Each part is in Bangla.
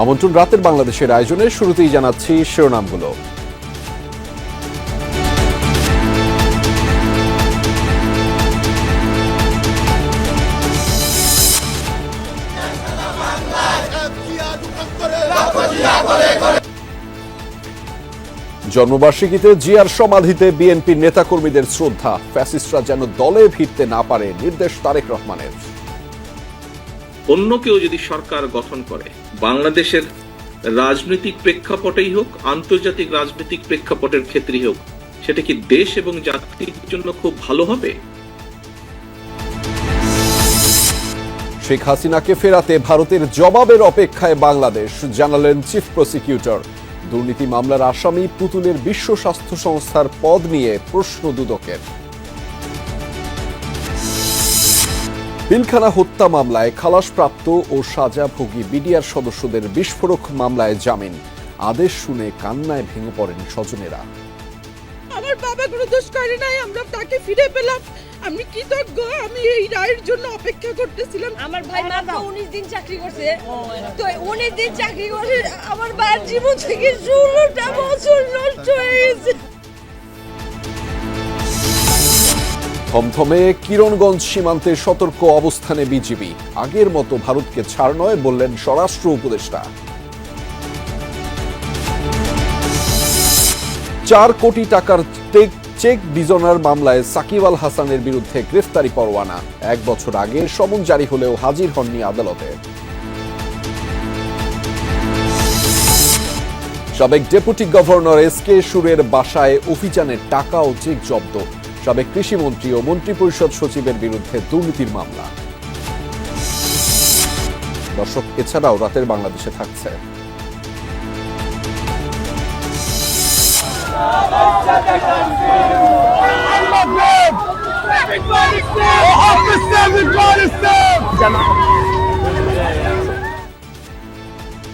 আমন্ত্রণ রাতের বাংলাদেশের আয়োজনে শুরুতেই জানাচ্ছি শিরোনামগুলো। জন্মবার্ষিকীতে জিয়ার সমাধিতে বিএনপির নেতাকর্মীদের শ্রদ্ধা, ফ্যাসিস্টরা যেন দলে ভিড়তে না পারে নির্দেশ তারেক রহমানের। অন্য কেউ যদি সরকার গঠন করে, বাংলাদেশের রাজনৈতিক প্রেক্ষাপটেই হোক, আন্তর্জাতিক রাজনৈতিক প্রেক্ষাপটের ক্ষেত্রেই হোক, সেটা কি দেশ এবং জাতির জন্য খুব ভালো হবে? শেখ হাসিনাকে ফেরাতে ভারতের জবাবের অপেক্ষায় বাংলাদেশ, জানালেন চিফ প্রসিকিউটর। দুর্নীতি মামলার আসামি পুতুলের বিশ্ব স্বাস্থ্য সংস্থার পদ নিয়ে প্রশ্ন দুদকের। পিলখানা হত্যা মামলায় খালাসপ্রাপ্ত ও সাজাভোগী বিডিআর সদস্যদের বিস্ফোরক মামলায় জামিন, আদেশ শুনে কান্নায় ভেঙে পড়েন স্বজনেরা। আমার বাবা কোনো দোষ করে নাই, আমরা তাকে ফিরে পেলাম, আমি কৃতজ্ঞ। আমি এই রায়ের জন্য অপেক্ষা করতেছিলাম। আমার ভাই মাত্র 19 দিন চাকরি করছে, তো 19 দিন চাকরি করে আমার ভাইয়ের জীবন থেকে 16টা বছর নষ্ট হয়ে গেছে। থমথমে কিরণগঞ্জ সীমান্তে সতর্ক অবস্থানে বিজিবি, আগের মতো ভারতকে ছাড় নয় বললেন স্বরাষ্ট্র উপদেষ্টা। 4 কোটি টাকার চেক বিজনার মামলায় সাকিব আল হাসানের বিরুদ্ধে গ্রেফতারি পরোয়ানা, 1 বছর আগে সমন জারি হলেও হাজির হননি আদালতে। সাবেক ডেপুটি গভর্নর এসকে সুরের বাসায় অভিযানের টাকা ও চেক জব্দ, সাবেক কৃষিমন্ত্রী ও মন্ত্রিপরিষদ সচিবের বিরুদ্ধে দুর্নীতির মামলা। দর্শক, এছাড়াও রাতের বাংলাদেশে থাকছে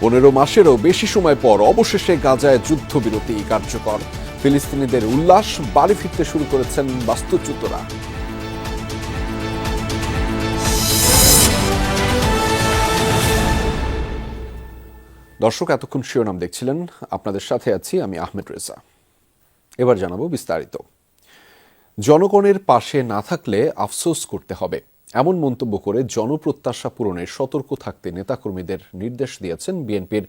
পনেরো মাসেরও বেশি সময় পর অবশেষে গাজায় যুদ্ধবিরতি কার্যকর, ফিলিস্তিনিদের উল্লাস, বাড়ি ফিরতে শুরু করেছেন বাস্তুচ্যুতরা। দর্শক, এতক্ষণ শিরোনাম দেখছিলেন, আপনাদের সাথে আছি আমি আহমেদ রেজা। এবার জানাবো বিস্তারিত। জনগণের পাশে না থাকলে আফসোস করতে হবে, এমন মন্তব্য করে জনপ্রত্যাশা পূরণে সতর্ক থাকতে নেতাকর্মীদের নির্দেশ দিয়েছেন বিএনপির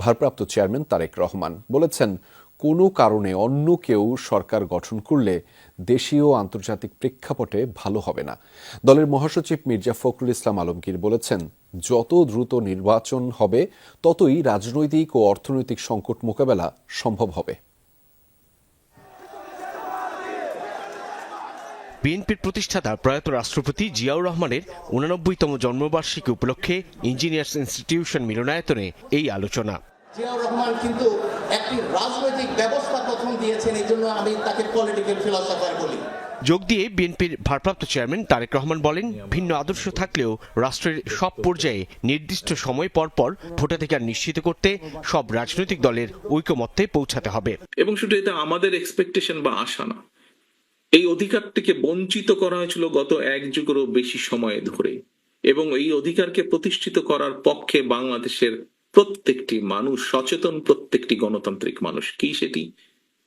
ভারপ্রাপ্ত চেয়ারম্যান তারেক রহমান। বলেছেন, কোনো কারণে অন্য কেউ সরকার গঠন করলে দেশীয় আন্তর্জাতিক প্রেক্ষাপটে ভালো হবে না। দলের মহাসচিব মির্জা ফখরুল ইসলাম আলমগীর বলেছেন, যত দ্রুত নির্বাচন হবে ততই রাজনৈতিক ও অর্থনৈতিক সংকট মোকাবেলা সম্ভব হবে। বিএনপির প্রতিষ্ঠাতা প্রয়াত রাষ্ট্রপতি জিয়াউর রহমানের 89তম জন্মবার্ষিকী উপলক্ষে ইঞ্জিনিয়ার্স ইনস্টিটিউশন মিলনায়তনে এই আলোচনা। জিয়াউর রহমান কিন্তু একটি রাজনৈতিক ব্যবস্থা প্রথম দিয়েছেন, এই জন্য আমি তাকে পলিটিক্যাল ফিলসফার বলি। যোগ দিয়ে বিএনপির ভারপ্রাপ্ত চেয়ারম্যান তারেক রহমান বলেন, ভিন্ন আদর্শ থাকলেও রাষ্ট্রের সব পর্যায়ে নির্দিষ্ট সময় পর পর ভোটাধিকার নিশ্চিত করতে সব রাজনৈতিক দলের ঐকমত্যে পৌঁছাতে হবে। এবং শুধু এটা আমাদের এক্সপেকটেশন বা আশা না, এই অধিকারটিকে বঞ্চিত করা হয়েছিল গত 1 যুগেরও বেশি সময় ধরে, এবং এই অধিকারকে প্রতিষ্ঠিত করার পক্ষে বাংলাদেশের প্রত্যেকটি মানুষ সচেতন, প্রত্যেকটি গণতান্ত্রিক মানুষ। কি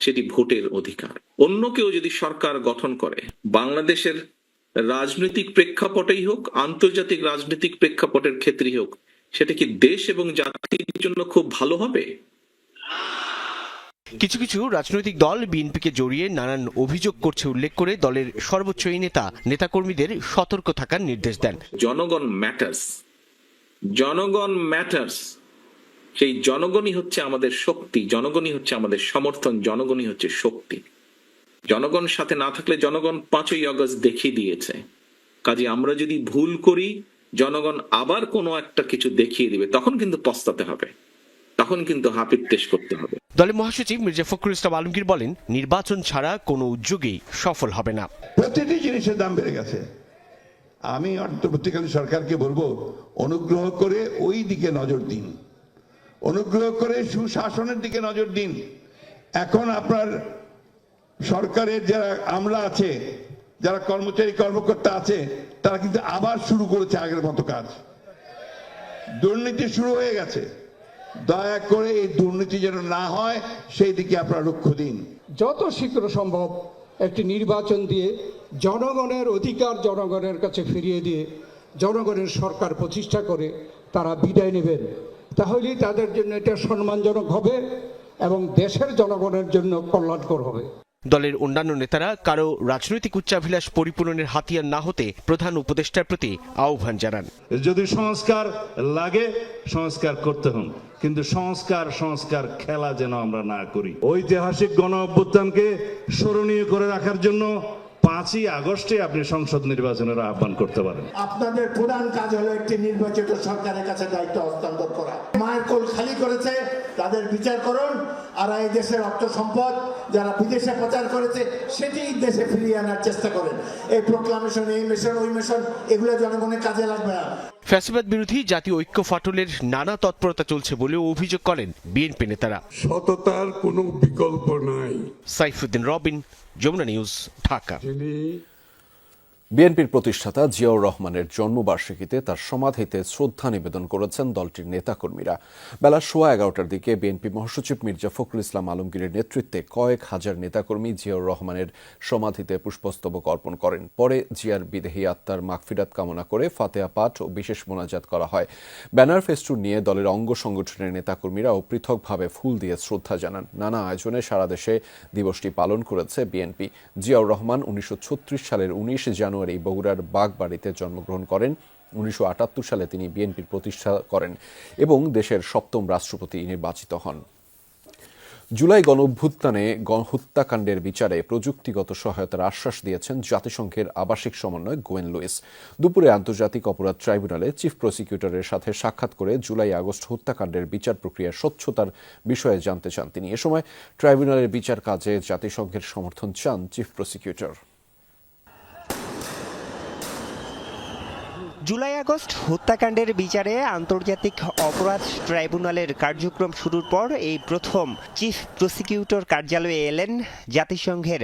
সেটি ভোটের অধিকার। অন্য কেউ যদি সরকার গঠন করে, বাংলাদেশের রাজনৈতিক প্রেক্ষাপটেই হোক, আন্তর্জাতিক রাজনৈতিক প্রেক্ষাপটের ক্ষেত্রেই হোক, সেটা কি দেশ এবং জাতির জন্য খুব ভালো হবে? কিছু কিছু রাজনৈতিক দল বিএনপিকে জড়িয়ে নানান অভিযোগ করছে উল্লেখ করে দলের সর্বোচ্চ এই নেতাকর্মীদের সতর্ক থাকার নির্দেশ দেন। জনগণ ম্যাটার্স, জনগণ ম্যাটার্স। সেই জনগণই হচ্ছে আমাদের শক্তি, জনগণই হচ্ছে আমাদের সমর্থন, জনগণই হচ্ছে শক্তি। জনগণ সাথে না থাকলে জনগণ 5ই আগস্ট দেখিয়ে দিয়েছে। কাজে আমরা যদি ভুল করি, জনগণ আবার কোনো একটা কিছু দেখিয়ে দিবে, তখন কিন্তু পস্তাতে হবে, তখন কিন্তু হাপিত্তেশ করতে হবে। দলের মহাসচিব মির্জা ফখরুল ইসলাম আলমগীর বলেন, নির্বাচন ছাড়া কোনো উদ্যোগই সফল হবে না। প্রতিটি জিনিসের দাম বেড়ে গেছে। আমি অন্তর্বর্তীকালীন সরকারকে বলবো, অনুগ্রহ করে ওই দিকে নজর দিন, অনুগ্রহ করে সুশাসনের দিকে নজর দিন। এখন আপনার সরকারের যারা আমলা আছে, যারা কর্মচারী কর্মকর্তা আছে, তারা কিন্তু আবার শুরু করেছে আগের মতো কাজ। দুর্নীতি শুরু হয়ে গেছে, দয়া করে এই দুর্নীতি যেন না হয় সেই দিকে আপনারা লক্ষ্য দিন। যত শীঘ্র সম্ভব একটি নির্বাচন দিয়ে জনগণের অধিকার জনগণের কাছে ফিরিয়ে দিয়ে জনগণের সরকার প্রতিষ্ঠা করে তারা বিদায় নেবেন, তাহলেই তাদের জন্য এটা সম্মানজনক হবে এবং দেশের জনগণের জন্য কল্যাণকর হবে। দলের অন্যান্য নেতারা কারো রাজনৈতিক উচ্চাভিলাষ পরিপূরণের হাতিয়ার না হতে প্রধান উপদেষ্টার প্রতি আহ্বান জানান। যদি সংস্কার লাগে সংস্কার করতে হন, কিন্তু সংস্কার খেলা যেন আমরা না করি। ঐতিহাসিক গণ অভ্যুত্থানকে স্মরণীয় করে রাখার জন্য 5ই আগস্টে আপনি সংসদ নির্বাচনের আহ্বান করতে পারেন। আপনাদের প্রধান কাজ হলো একটি নির্বাচিত সরকারের কাছে দায়িত্ব হস্তান্তর করা। মায়ের কোল খালি করেছে তাদের বিচার করুন, আর এই দেশের অর্থ সম্পদ যারা বিদেশে পাচার করেছে সেটি দেশে ফিরিয়ে আনার চেষ্টা করেন। এই প্রোক্লামেশন, এই মিশন, ওই মিশন, এগুলো জনগণের কাজে লাগবে না। ফ্যাসিবাদ বিরোধী জাতীয় ঐক্য ফাটলের নানা তৎপরতা চলছে বলেও অভিযোগ করেন বিএনপি নেতারা। সততার কোনো বিকল্প নাই। সাইফুদ্দিন রবিন, যমুনা নিউজ, ঢাকা। বিএনপির প্রতিষ্ঠাতা জিয়াউর রহমানের জন্মবার্ষিকীতে তার সমাধিতে শ্রদ্ধা নিবেদন করেছেন দলটির নেতাকর্মীরা। বেলা 11:15টার দিকে বিএনপি মহাসচিব মির্জা ফখরুল ইসলাম আলমগীরের নেতৃত্বে কয়েক হাজার নেতাকর্মী জিয়াউর রহমানের সমাধিতে পুষ্পস্তবক অর্পণ করেন। পরে জিয়ার বিদেহী আত্মার মাগফিরাত কামনা করে ফাতেহা পাঠ ও বিশেষ মোনাজাত করা হয়। ব্যানার ফেস্টুন নিয়ে দলের অঙ্গ সংগঠনের নেতাকর্মীরাও পৃথকভাবে ফুল দিয়ে শ্রদ্ধা জানান। নানা আয়োজনে সারা দেশে দিবসটি পালন করেছে বিএনপি। জিয়াউর রহমান 1936 সালের 19 জানুয়ারি বগুড়ার বাগবাড়িতে জন্মগ্রহণ করেন। 1978 সালে তিনি বিএনপির প্রতিষ্ঠা করেন এবং দেশের 7ম রাষ্ট্রপতি নির্বাচিত হন। জুলাই গণঅভ্যুত্থানে হত্যাকাণ্ডের বিচারে প্রযুক্তিগত সহায়তার আশ্বাস দিয়েছেন জাতিসংঘের আবাসিক সমন্বয়ক গোয়েন লুইস। দুপুরে আন্তর্জাতিক অপরাধ ট্রাইব্যুনালে চিফ প্রসিকিউটরের সাথে সাক্ষাৎ করে জুলাই আগস্ট হত্যাকাণ্ডের বিচার প্রক্রিয়ার স্বচ্ছতার বিষয়ে জানতে চান তিনি। এ সময় ট্রাইব্যুনালের বিচার কাজে জাতিসংঘের সমর্থন চান চিফ প্রসিকিউটর। জুলাই আগস্ট হত্যাকাণ্ডের বিচারে আন্তর্জাতিক অপরাধ ট্রাইব্যুনালের কার্যক্রম শুরুর পর এই প্রথম চিফ প্রসিকিউটর কার্যালয়ে এলেন জাতিসংঘের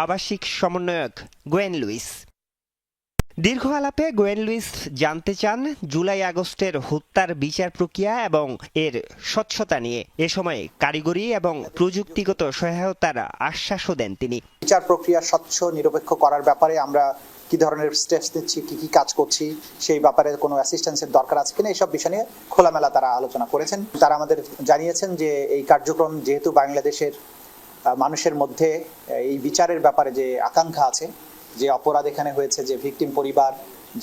আবাসিক সমন্বয়ক গোয়েন লুইস। দীর্ঘ আলাপে গোয়েন লুইস জানতে চান জুলাই আগস্টের হত্যার বিচার প্রক্রিয়া এবং এর স্বচ্ছতা নিয়ে। এ সময় কারিগরি এবং প্রযুক্তিগত সহায়তার আশ্বাসও দেন তিনি। বিচার প্রক্রিয়া স্বচ্ছ নিরপেক্ষ করার ব্যাপারে আমরা কি ধরনের স্টেপস নিচ্ছি, কি কাজ করছি, সেই ব্যাপারে কোনো অ্যাসিস্ট্যান্সের দরকার আছে কিনা, এইসব বিষয় নিয়ে খোলামেলা তারা আলোচনা করেছেন। তারা আমাদের জানিয়েছেন যে এই কার্যক্রম যেহেতু বাংলাদেশের মানুষের মধ্যে এই বিচারের ব্যাপারে যে আকাঙ্ক্ষা আছে, যে অপরাধ এখানে হয়েছে, যে ভিকটিম পরিবার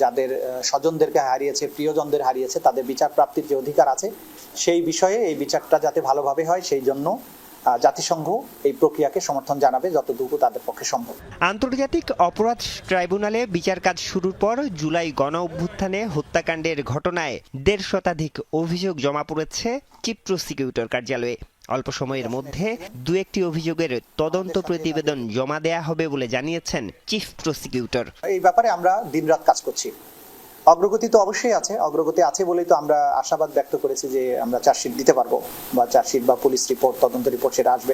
যাদের স্বজনদেরকে হারিয়েছে, প্রিয়জনদের হারিয়েছে, তাদের বিচার প্রাপ্তির যে অধিকার আছে, সেই বিষয়ে এই বিচারটা যাতে ভালোভাবে হয় সেই জন্য জাতিসংঘ এই প্রক্রিয়াকে সমর্থন জানাবে যতটুকু তাদের পক্ষে সম্ভব। আন্তর্জাতিক অপরাধ ট্রাইব্যুনালে বিচার কাজ শুরুর পর জুলাই গণ অভ্যুত্থানে হত্যাকাণ্ডের ঘটনায় 150 শতাধিক অভিযোগ জমা পড়েছে চিফ প্রসিকিউটর কার্যালয়ে। অল্প সময়ের মধ্যে 2-1টি অভিযোগের তদন্ত প্রতিবেদন জমা দেয়া হবে বলে জানিয়েছেন চিফ প্রসিকিউটর। এই ব্যাপারে আমরা দিনরাত কাজ করছি। অগ্রগতি তো অবশ্যই আছে, অগ্রগতি আছে বলেই তো আমরা আশাবাদ ব্যক্ত করেছি যে আমরা চার্জশিট দিতে পারবো, বা চার্জশিট বা পুলিশ রিপোর্ট, তদন্ত রিপোর্ট সেটা আসবে,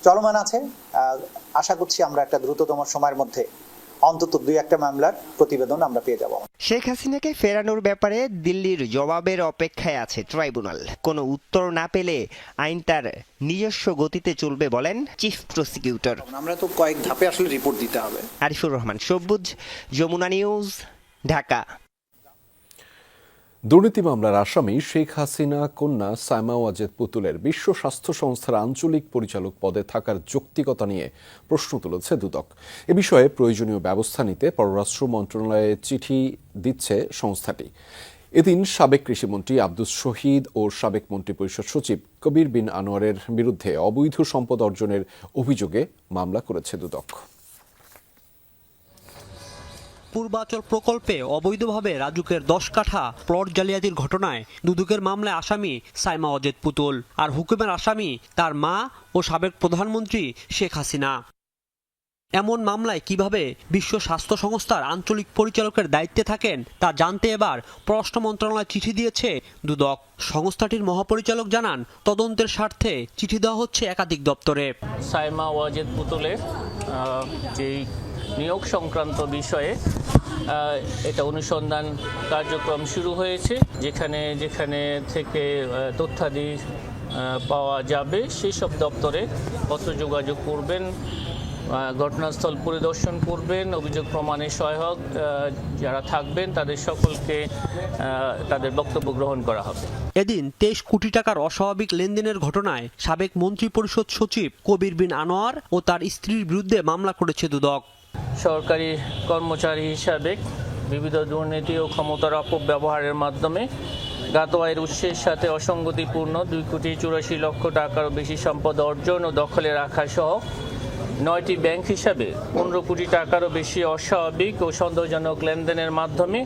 চলমান আছে। আশা করছি আমরা একটা দ্রুততম সময়ের মধ্যে অন্তত 2-1টা মামলার প্রতিবেদন আমরা পেয়ে যাব। শেখ হাসিনাকে ফেরানোর ব্যাপারে দিল্লির জবাবের অপেক্ষায় আছে ট্রাইব্যুনাল। কোনো উত্তর না পেলে আইন তার নিজস্ব গতিতে চলবে বলেন চিফ প্রসিকিউটর। আমরা তো কয়েক ধাপে আসলে রিপোর্ট দিতে হবে। আরিফুর রহমান সবুজ, যমুনা নিউজ, ঢাকা। দুর্নীতি মামলার আসামি শেখ হাসিনা কন্যা সাইমা ওয়াজেদ পুতুলের বিশ্ব স্বাস্থ্য সংস্থার আঞ্চলিক পরিচালক পদে থাকার যৌক্তিকতা নিয়ে প্রশ্ন তুলেছে দুদক। এ বিষয়ে প্রয়োজনীয় ব্যবস্থা নিতে পররাষ্ট্র মন্ত্রণালয়ে চিঠি দিচ্ছে সংস্থাটি। এদিন সাবেক কৃষিমন্ত্রী আব্দুস শহীদ ও সাবেক মন্ত্রিপরিষদ সচিব কবির বিন আনোয়ারের বিরুদ্ধে অবৈধ সম্পদ অর্জনের অভিযোগে মামলা করেছে দুদক। পূর্বাচল প্রকল্পে অবৈধভাবে রাজুকের 10 কাঠা প্লট জালিয়াতির ঘটনায় দুদকের মামলায় আসামি সাইমা ওয়াজেদ পুতুল, আর হুকুমের আসামি তার মা ও সাবেক প্রধানমন্ত্রী শেখ হাসিনা। এমন মামলায় কিভাবে বিশ্ব স্বাস্থ্য সংস্থার আঞ্চলিক পরিচালকের দায়িত্বে থাকেন তা জানতে এবার পররাষ্ট্র মন্ত্রণালয় চিঠি দিয়েছে দুদক। সংস্থাটির মহাপরিচালক জানান, তদন্তের স্বার্থে চিঠি দেওয়া হচ্ছে একাধিক দপ্তরে। সাইমা ওয়াজেদ পুতুলের যেই নিয়োগ সংক্রান্ত বিষয়ে এটা অনুসন্ধান কার্যক্রম শুরু হয়েছে। যেখানে যেখানে থেকে তথ্যাদি পাওয়া যাবে সেই সব দপ্তরে পত্র যোগাযোগ করবেন, ঘটনাস্থল পরিদর্শন করবেন, অভিযোগ প্রমাণে সহায়ক যারা থাকবেন তাদের সকলকে তাদের বক্তব্য গ্রহণ করা হবে। এদিন 23 কোটি টাকার অস্বাভাবিক লেনদেনের ঘটনায় সাবেক মন্ত্রিপরিষদ সচিব কবির বিন আনোয়ার ও তার স্ত্রীর বিরুদ্ধে মামলা করেছে দুদক। সরকারি কর্মচারী হিসাবে বিবিধ দুর্নীতি ও ক্ষমতার অপব্যবহারের মাধ্যমে জ্ঞাত আয়ের উৎসের সাথে অসঙ্গতিপূর্ণ 2,84,00,000 টাকারও বেশি সম্পদ অর্জন ও দখলে রাখা সহ 9টি ব্যাংক হিসাবে 15 কোটি টাকারও বেশি অস্বাভাবিক ও সন্দেহজনক লেনদেনের মাধ্যমে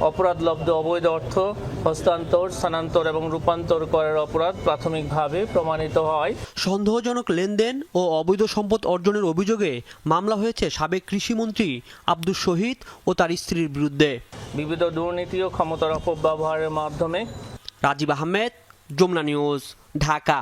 অপরাধলব্ধ অবৈধ অর্থ হস্তান্তর, স্থানান্তর এবং রূপান্তর করার অপরাধ প্রাথমিকভাবে প্রমাণিত হয়। সন্দেহজনক লেনদেন ও অবৈধ সম্পদ অর্জনের অভিযোগে মামলা হয়েছে সাবেক কৃষিমন্ত্রী আব্দুস শহীদ ও তার স্ত্রীর বিরুদ্ধে। বিবিধ দুর্নীতি ও ক্ষমতার অপব্যবহারের মাধ্যমে। রাজীব আহমেদ, যমুনা নিউজ, ঢাকা।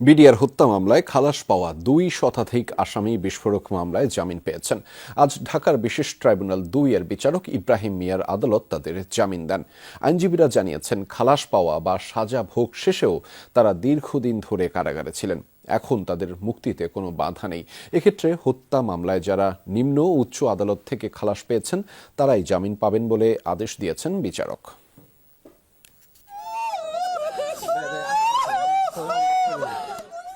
বিডিআর হত্যা মামলায় খালাস পাওয়া 2 শতাধিক আসামি বিস্ফোরক মামলায় জামিন পেয়েছেন। আজ ঢাকার বিশেষ ট্রাইব্যুনাল 2 এর বিচারক ইব্রাহিম মিয়ার আদালত তাদের জামিন দেন। আইনজীবীরা জানিয়েছেন, খালাস পাওয়া বা সাজা ভোগ শেষেও তারা দীর্ঘদিন ধরে কারাগারে ছিলেন। এখন তাদের মুক্তিতে কোনো বাধা নেই। এক্ষেত্রে হত্যা মামলায় যারা নিম্ন ও উচ্চ আদালত থেকে খালাস পেয়েছেন তারাই জামিন পাবেন বলে আদেশ দিয়েছেন বিচারক।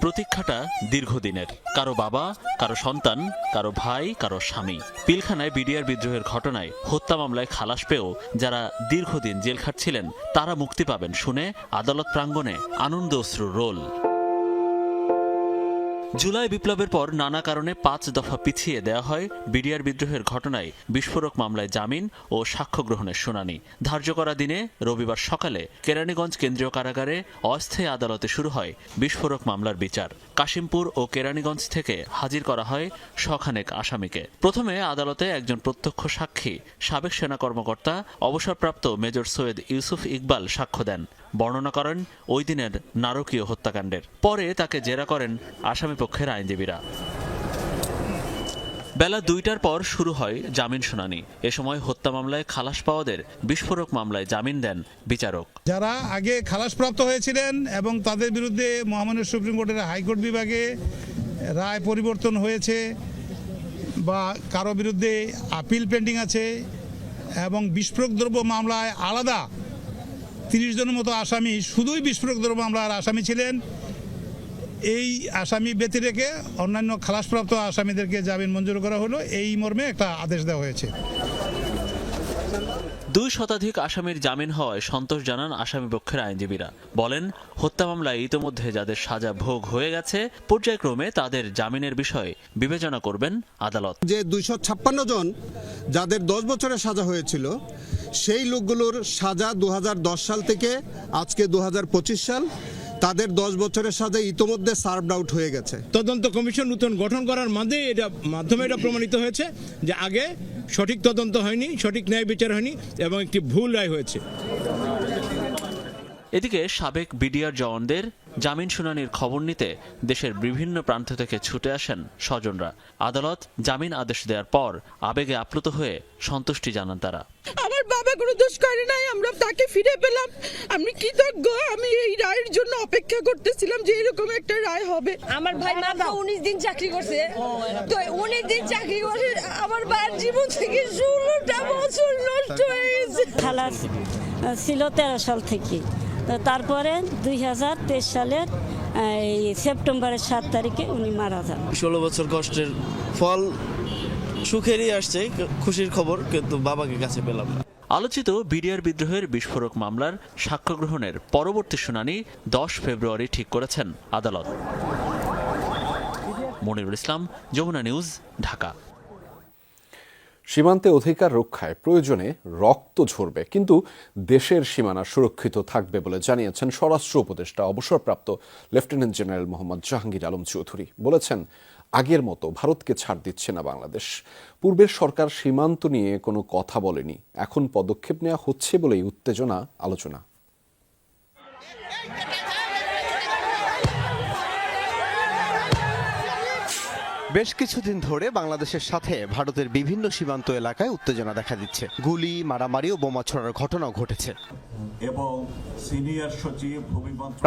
প্রতীক্ষাটা দীর্ঘদিনের। কারো বাবা, কারো সন্তান, কারো ভাই, কারো স্বামী। পিলখানায় বিডিআর বিদ্রোহের ঘটনায় হত্যা মামলায় খালাস পেয়েও যারা দীর্ঘদিন জেল খাটছিলেন তারা মুক্তি পাবেন শুনে আদালত প্রাঙ্গণে আনন্দ অশ্রুর রোল। জুলাই বিপ্লবের পর নানা কারণে 5 দফা পিছিয়ে দেওয়া হয় বিডিআর বিদ্রোহের ঘটনায় বিস্ফোরক মামলায় জামিন ও সাক্ষ্য গ্রহণের শুনানি। ধার্য করা দিনে রবিবার সকালে কেরানীগঞ্জ কেন্দ্রীয় কারাগারে অস্থায়ী আদালতে শুরু হয় বিস্ফোরক মামলার বিচার। কাশিমপুর ও কেরানীগঞ্জ থেকে হাজির করা হয় শখানেক আসামিকে। প্রথমে আদালতে একজন প্রত্যক্ষ সাক্ষী সাবেক সেনা কর্মকর্তা অবসরপ্রাপ্ত মেজর সৈয়দ ইউসুফ ইকবাল সাক্ষ্য দেন, বর্ণনা করেন ওই দিনের নারকীয় হত্যাকাণ্ডের। পরে তাকে জেরা করেন আসামি পক্ষের আইনজীবীরা। বেলা 2টার পর শুরু হয় জামিন শুনানি। এ সময় হত্যা মামলায় খালাস পাওয়াদের বিস্ফোরক মামলায় জামিন দেন বিচারক। যারা আগে খালাসপ্রাপ্ত হয়েছিলেন এবং তাদের বিরুদ্ধে মহামান্য সুপ্রিম কোর্টের হাইকোর্ট বিভাগে রায় পরিবর্তন হয়েছে বা কারো বিরুদ্ধে আপিল পেন্ডিং আছে এবং বিস্ফোরক দ্রব্য মামলায় আলাদা 30 জনের মতো আসামি শুধুই বিস্ফোরক দ্রব্য মামলার আসামি ছিলেন, এই আসামি ব্যতি রেখে অন্যান্য খালাসপ্রাপ্ত আসামিদেরকে জামিন মঞ্জুর করা হলো। এই মর্মে একটা আদেশ দেওয়া হয়েছে। 2 শতাধিক আসামির জামিন হওয়ায় সন্তোষ জানান আসামি পক্ষের আইনজীবীরা। বলেন, হত্যা মামলায় ইতোমধ্যে যাদের সাজা ভোগ হয়ে গেছে পর্যায়ক্রমে তাদের জামিনের বিষয়ে বিবেচনা করবেন আদালত। যে 256 জন যাদের 10 বছরের সাজা হয়েছিল সেই লোকগুলোর সাজা 2010 সাল থেকে আজকে 2025 সাল, তাদের 10 বছরের সাজা ইতোমধ্যে সার্ভড আউট হয়ে গেছে। তদন্ত কমিশন নতুন গঠন করার মাধ্যমে এটা প্রমাণিত হয়েছে যে আগে সঠিক তদন্ত হয়নি, সঠিক ন্যায় বিচার হয়নি এবং একটি ভুল রায় হয়েছে। এদিকে সাবেক বিডিআর জওয়ানদের জামিন শুনানির খবর নিতে দেশের বিভিন্ন প্রান্ত থেকে ছুটে আসেন স্বজনরা। আদালত জামিন আদেশ দেওয়ার পর আবেগে আপ্লুত হয়ে সন্তুষ্টি জানান তারা। আমার বাবা কোনো দোষ করে নাই, আমরা তাকে ফিরে পেলাম, আমি কৃতজ্ঞ। আমি এই রায়ের জন্য অপেক্ষা করতেছিলাম যে এরকম একটা রায় হবে। আমার ভাই মাত্র 19 দিন চাকরি করছে, তো 19 দিন চাকরি করে আমার ভাইয়ের জীবন থেকে 16টা বছর নষ্ট হয়ে গেছে। খালাস ছিল 13 সাল থেকে, তো তারপরে 2023 সালের সেপ্টেম্বরের 7 তারিখে উনি মারা যান। 16 বছর কষ্টের ফল সুখেরই আসছে, খুশির খবর, কিন্তু বাবাকে কাছে পেলাম না। আলোচিত বিডিআর বিদ্রোহের বিস্ফোরক মামলার সাক্ষ্য গ্রহণের পরবর্তী শুনানি 10 ফেব্রুয়ারি ঠিক করেছেন আদালত। মনিরুল ইসলাম, যমুনা নিউজ, ঢাকা। সীমান্তে অধিকার রক্ষায় প্রয়োজনে রক্ত ঝরবে, কিন্তু দেশের সীমানা সুরক্ষিত থাকবে বলে জানিয়েছেন স্বরাষ্ট্র উপদেষ্টা অবসরপ্রাপ্ত লেফটেন্যান্ট জেনারেল মোহাম্মদ জাহাঙ্গীর আলম চৌধুরী। বলেছেন, আগের মতো ভারতকে ছাড় দিচ্ছে না বাংলাদেশ। পূর্বের সরকার সীমান্ত নিয়ে কোনো কথা বলেনি, এখন পদক্ষেপ নেওয়া হচ্ছে বলেই উত্তেজনা, আলোচনা। বেশ কিছুদিন ধরে বাংলাদেশের সাথে ভারতের বিভিন্ন সীমান্ত এলাকায় উত্তেজনা দেখা দিচ্ছে। গুলি, মারামারি ও বোমা ছোড়ার ঘটনাও ঘটেছে। এবং সিনিয়র সচিব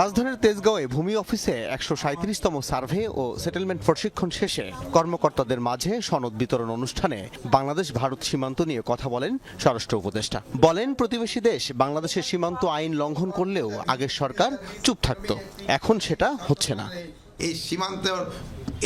রাজধানীর তেজগাঁওয়ে ভূমি অফিসে ১৩৭তম সার্ভে ও সেটেলমেন্ট প্রশিক্ষণ শেষে কর্মকর্তাদের মাঝে সনদ বিতরণ অনুষ্ঠানে বাংলাদেশ ভারত সীমান্ত নিয়ে কথা বলেন স্বরাষ্ট্র উপদেষ্টা। বলেন, প্রতিবেশী দেশ বাংলাদেশের সীমান্ত আইন লঙ্ঘন করলেও আগের সরকার চুপ থাকতো, এখন সেটা হচ্ছে না। এই সীমান্তের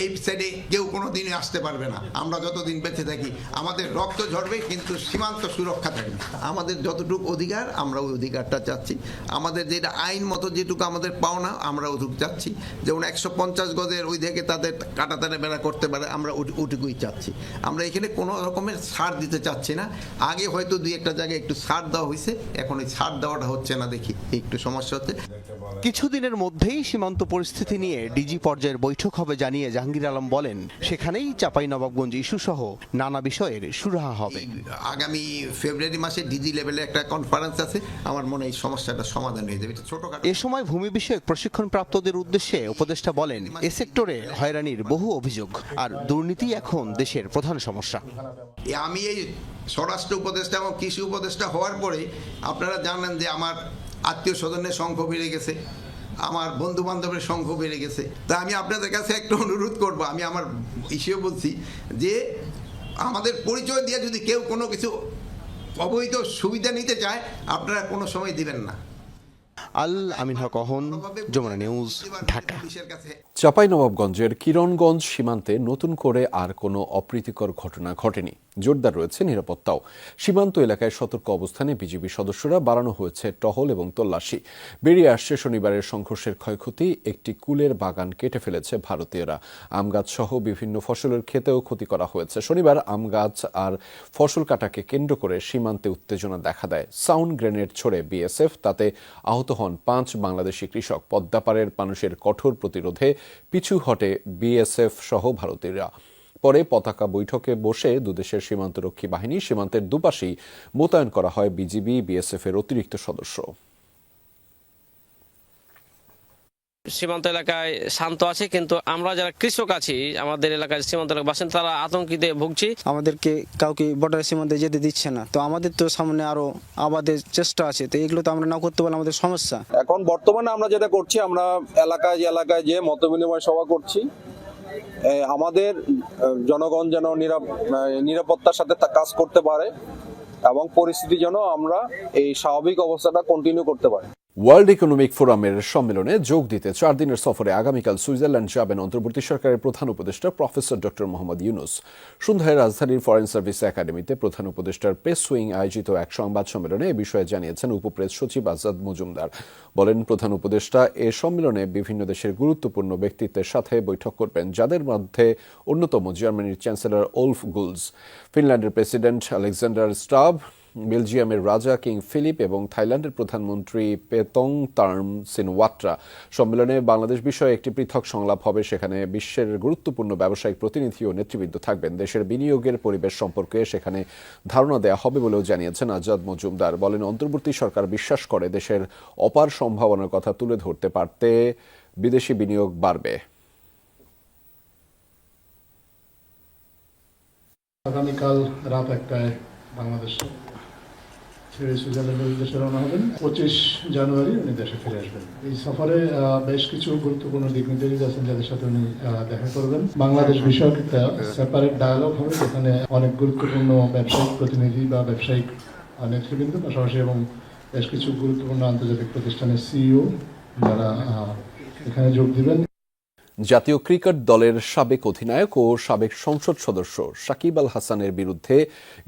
এই সাইডে কেউ কোনো দিনই আসতে পারবে না। আমরা যতদিন বেঁচে থাকি আমাদের রক্ত ঝরবে, কিন্তু সীমান্ত সুরক্ষা থাকবে। আমাদের যতটুকু অধিকার আমরা ওই অধিকারটা চাচ্ছি। আমাদের যেটা আইন মতো যেটুকু আমাদের পাওনা আমরা ওটুকু চাচ্ছি। যেমন ১৫০ গজের ওই দিকে তাদের কাটাতারে বেড়া করতে পারে, আমরা ওটুকুই চাচ্ছি। আমরা এখানে কোনো রকমের ছাড় দিতে চাচ্ছি না। আগে হয়তো দুই একটা জায়গায় একটু ছাড় দেওয়া হয়েছে, এখন ওই ছাড় দেওয়াটা হচ্ছে না, দেখি একটু সমস্যা হচ্ছে। কিছুদিনের মধ্যেই সীমান্ত পরিস্থিতি নিয়ে ডিজি পর্যায়ের বৈঠক হবে জানিয়ে জাহাঙ্গীর আলম বলেন, সেখানেই চাঁপাইনবাবগঞ্জ ইস্যু সহ নানা বিষয়ের সুরাহা হবে। আগামী ফেব্রুয়ারি মাসে ডিজি লেভেলে একটা কনফারেন্স আছে, আমার মনে হয় এই সমস্যাটা সমাধান হয়ে যাবে। ছোটখাটো এ সময় ভূমি বিষয়ক প্রশিক্ষণপ্রাপ্তদের উদ্দেশ্যে উপদেষ্টা বলেন, এ সেক্টরে হয়রানির বহু অভিযোগ আর দুর্নীতি এখন দেশের প্রধান সমস্যা। আমি এই স্বরাষ্ট্র উপদেষ্টা এবং কৃষি উপদেষ্টা হওয়ার পরে আপনারা জানেন যে আমার আত্মীয় স্বজনের সংখ্যা বেড়ে গেছে, আমার বন্ধু বান্ধবের সংখ্যা বেড়ে গেছে। তা আমি আপনাদের কাছে একটা অনুরোধ করব, আমি আমার ইস্যু বলছি যে আমাদের পরিচয় দিয়ে যদি কেউ কোনো কিছু অবৈধ সুবিধা নিতে চায়, আপনারা কোনো সময় দিবেন না। আল আমিন হক অহন, যমুনা নিউজ, ঢাকা। চাঁপাইনবাবগঞ্জের কিরণগঞ্জ সীমান্তে নতুন করে আর কোনো অপ্রীতিকর ঘটনা ঘটেনি। জোরদার রয়েছে নিরাপত্তাও। সীমান্ত এলাকায় সতর্ক অবস্থানে বিজিবি সদস্যরা বাড়ানো হয়েছে টহল এবং তল্লাশি। বেরিয়ে আসছে শনিবারের সংঘর্ষের ক্ষয়ক্ষতি। একটি কুলের বাগান কেটে ফেলেছে ভারতীয়রা। আম গাছ সহ বিভিন্ন ফসলের ক্ষেতেও ক্ষতি করা হয়েছে। শনিবার আম গাছ আর ফসল কাটাকে কেন্দ্র করে সীমান্তে উত্তেজনা দেখা দেয়। সাউন্ড গ্রেনেড ছোড়ে বিএসএফ, তাতে আহত হন 5 বাংলাদেশি কৃষক। পদ্মাপাড়ের মানুষের কঠোর প্রতিরোধে পিছু হটে বিএসএফ সহ ভারতীয়রা। পরে পতাকা বৈঠকে বসে দুদেশের সীমান্তরক্ষী বাহিনী, সীমান্তের দুপাশেই মোতায়েন করা হয় বিজিবি, বিএসএফ এর অতিরিক্ত সদস্য। সীমান্ত এলাকায় শান্ত আছে, কিন্তু আমরা যারা কৃষক আছি, আমাদের এলাকায় সীমান্ত এলাকায় বাসিন্দা, তারা আতঙ্কিতে ভুগছি। আমাদেরকে কাউকে বর্ডার সীমান্তে যেতে দিচ্ছে না, তো আমাদের তো সামনে আরো আবাদের চেষ্টা আছে, তো এগুলো তো আমরা না করতে পারলে আমাদের সমস্যা। এখন বর্তমানে আমরা যেটা করছি, আমরা এলাকায় যে মত বিনিময় সভা করছি, আমাদের জনগণ যেন নিরাপত্তার সাথে কাজ করতে পারে এবং পরিস্থিতি যেন আমরা এই স্বাভাবিক অবস্থাটা কন্টিনিউ করতে পারি। ওয়ার্ল্ড ইকোনমিক ফোরামের সম্মেলনে যোগ দিতে 4 দিনের সফরে আগামীকাল সুইজারল্যান্ড যাবেন অন্তর্বর্তী সরকারের প্রধান উপদেষ্টা প্রফেসর ডক্টর মোহাম্মদ ইউনুস। সন্ধ্যায় রাজধানীর ফরেন সার্ভিস একাডেমিতে প্রধান উপদেষ্টার প্রেস উইং আয়োজিত এক সংবাদ সম্মেলনে এ বিষয়ে জানিয়েছেন উপপ্রেস সচিব আজাদ মজুমদার। বলেন, প্রধান উপদেষ্টা এ সম্মেলনে বিভিন্ন দেশের গুরুত্বপূর্ণ ব্যক্তিত্বের সাথে বৈঠক করবেন, যাদের মধ্যে অন্যতম জার্মানির চ্যান্সেলর ওলফ গুলস, ফিনল্যান্ডের প্রেসিডেন্ট আলেকজান্ডার স্টাব, বেলজিয়ামের রাজা কিং ফিলিপ এবং থাইল্যান্ডের প্রধানমন্ত্রী পেতং তার্ম সিনওয়াত্রা। সম্মেলনে বাংলাদেশ বিষয়ে একটি পৃথক সংলাপ হবে। সেখানে বিশ্বের গুরুত্বপূর্ণ ব্যবসায়িক প্রতিনিধি ও নেতৃবৃন্দ থাকবেন। দেশের বিনিয়োগের পরিবেশ সম্পর্কে সেখানে ধারণা দেওয়া হবে বলেও জানিয়েছেন আজাদ মজুমদার। বলেন, অন্তর্বর্তী সরকার বিশ্বাস করে দেশের অপার সম্ভাবনার কথা তুলে ধরতে পারতে বিদেশি বিনিয়োগ বাড়বে। আগামীকাল রাত 1টায় বাংলাদেশে সুইজারল্যান্ডের উদ্দেশ্যে রওনা হবেন। 25 জানুয়ারি উনি দেশে ফিরে আসবেন। এই সফরে বেশ কিছু গুরুত্বপূর্ণ দিক নির্দেশক আছেন, যাদের সাথে উনি দেখা করবেন। বাংলাদেশ বিষয়ক একটা সেপারেট ডায়ালগ হবে, যেখানে অনেক গুরুত্বপূর্ণ ব্যবসায়িক প্রতিনিধি বা ব্যবসায়িক নেতৃবৃন্দ পাশাপাশি এবং বেশ কিছু গুরুত্বপূর্ণ আন্তর্জাতিক প্রতিষ্ঠানের সিইও যারা এখানে যোগ দিবেন। জাতীয় ক্রিকেট দলের সাবেক অধিনায়ক ও সাবেক সংসদ সদস্য সাকিব আল হাসানের বিরুদ্ধে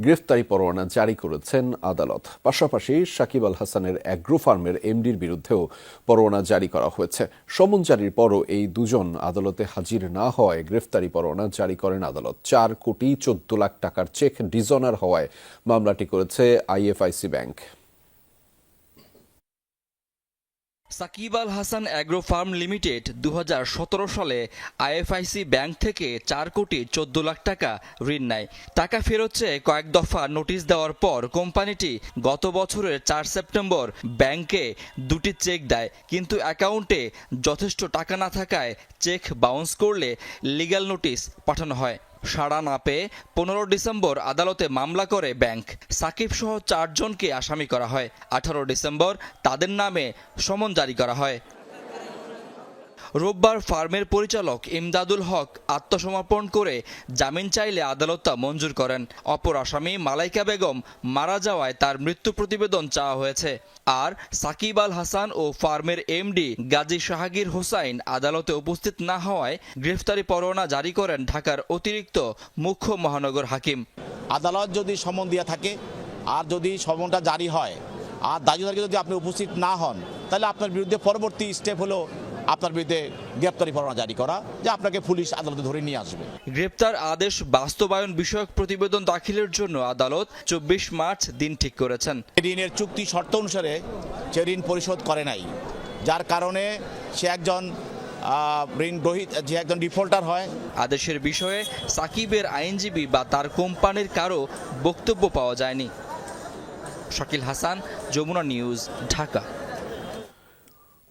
গ্রেফতারি পরোয়ানা জারি করেছেন আদালত। পাশাপাশি সাকিব আল হাসানের অ্যাগ্রো ফার্মের এমডির বিরুদ্ধেও পরোয়ানা জারি করা হয়েছে। সমন জারির পরও এই দুজন আদালতে হাজির না হওয়ায় গ্রেফতারি পরোয়ানা জারি করেন আদালত। 4 কোটি 14 লাখ টাকার চেক ডিজঅনার হওয়ায় মামলাটি করেছে IFIC bank. Shakib Al Hasan agro farm limited 2017 সালে আইএফআইসি ব্যাংক থেকে 4 কোটি 14 লাখ টাকা ঋণ নেয়। টাকা ফেরত চেয়ে কয়েক দফা নোটিশ দেওয়ার পর কোম্পানিটি গত বছরের 4 সেপ্টেম্বর ব্যাংকে 2টি চেক দেয়, কিন্তু অ্যাকাউন্টে যথেষ্ট টাকা না থাকায় চেক বাউন্স করলে লিগ্যাল নোটিশ পাঠানো হয়। সাড়া না পেয়ে 15 ডিসেম্বর আদালতে মামলা করে ব্যাংক। সাকিব সহ 4 জনকে আসামি করা হয়। 18 ডিসেম্বর তাদের নামে সমন জারি করা হয়। রোববার ফার্মের পরিচালক ইমদাদুল হক আত্মসমর্পণ করে জামিন চাইলে আদালত তা মঞ্জুর করেন। অপর আসামি মালাইকা বেগম মারা যাওয়ায় তার মৃত্যু প্রতিবেদন চাওয়া হয়েছে। আর সাকিব আল হাসান ও ফার্মের এমডি গাজী শাহাগীর হোসাইন আদালতে উপস্থিত না হওয়ায় গ্রেফতারি পরোয়ানা জারি করেন ঢাকার অতিরিক্ত মুখ্য মহানগর হাকিম। আদালত যদি সমন দিয়ে থাকে আর যদি সমনটা জারি হয় আর দায়ীদারকে যদি আপনি উপস্থিত না হন, তাহলে আপনার বিরুদ্ধে পরবর্তী স্টেপ হলো আপনার বিরুদ্ধে গ্রেপ্তারি পরোয়ানা জারি করা, যে আপনাকে পুলিশ আদালতে ধরে নিয়ে আসবে। গ্রেপ্তার আদেশ বাস্তবায়ন বিষয়ক প্রতিবেদন দাখিলের জন্য আদালত 24 মার্চ দিন ঠিক করেছেন। ঋণের চুক্তি শর্ত অনুসারে সে ঋণ পরিশোধ করে নাই, যার কারণে সে একজন যে একজন ডিফল্টার হয়। আদেশের বিষয়ে সাকিবের আইনজীবী বা তার কোম্পানির কারো বক্তব্য পাওয়া যায়নি। শাকিল হাসান, যমুনা নিউজ, ঢাকা।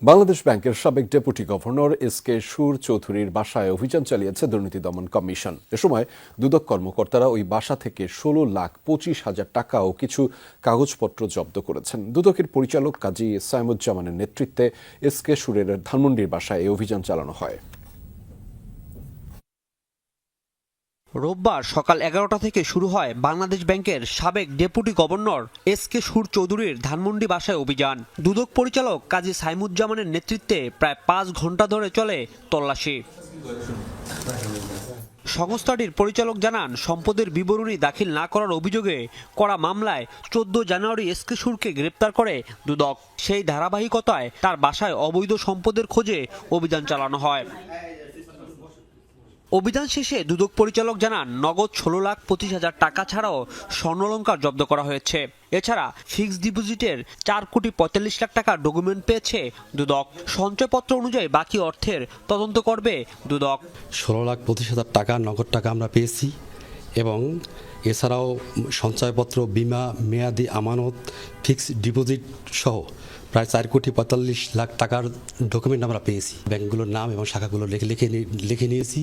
বাংলাদেশ ব্যাংকের সাবেক ডেপুটি গভর্নর এসকে সুর চৌধুরীর বাসায় অভিযান চালিয়েছে দুর্নীতি দমন কমিশন। এ সময় দুদক কর্মকর্তারা ওই বাসা থেকে 16,25,000 টাকা ও কিছু কাগজপত্র জব্দ করেছেন। দুদকের পরিচালক কাজী সাইমুজ্জামানের নেতৃত্বে এসকে সুরের ধানমন্ডির বাসায় এই অভিযান চালানো হয়। রোববার সকাল 11টা থেকে শুরু হয় বাংলাদেশ ব্যাংকের সাবেক ডেপুটি গভর্নর এসকে সুর চৌধুরীর ধানমন্ডি বাসায় অভিযান। দুদক পরিচালক কাজী সাইমুজ্জামানের নেতৃত্বে প্রায় 5 ঘন্টা ধরে চলে তল্লাশি। সংস্থাটির পরিচালক জানান, সম্পদের বিবরণী দাখিল না করার অভিযোগে করা মামলায় 14 জানুয়ারি এসকে সুরকে গ্রেপ্তার করে দুদক। সেই ধারাবাহিকতায় তার বাসায় অবৈধ সম্পদের খোঁজে অভিযান চালানো হয়। অভিযান শেষে দুদক পরিচালক জানান, নগদ 16,25,000 টাকা ছাড়াও স্বর্ণালংকার জব্দ করা হয়েছে। এছাড়া ফিক্সড ডিপোজিটের 4 কোটি 45 লাখ টাকার ডকুমেন্ট পেয়েছে দুদক। সঞ্চয়পত্র অনুযায়ী বাকি অর্থের তদন্ত করবে দুদক। 16,25,000 টাকা নগদ টাকা আমরা পেয়েছি এবং এছাড়াও সঞ্চয়পত্র, বিমা, মেয়াদি আমানত, ফিক্সড ডিপোজিট সহ প্রায় 4 কোটি 45 লাখ টাকার ডকুমেন্ট আমরা পেয়েছি। ব্যাংকগুলোর নাম এবং শাখাগুলো লিখে নিয়েছি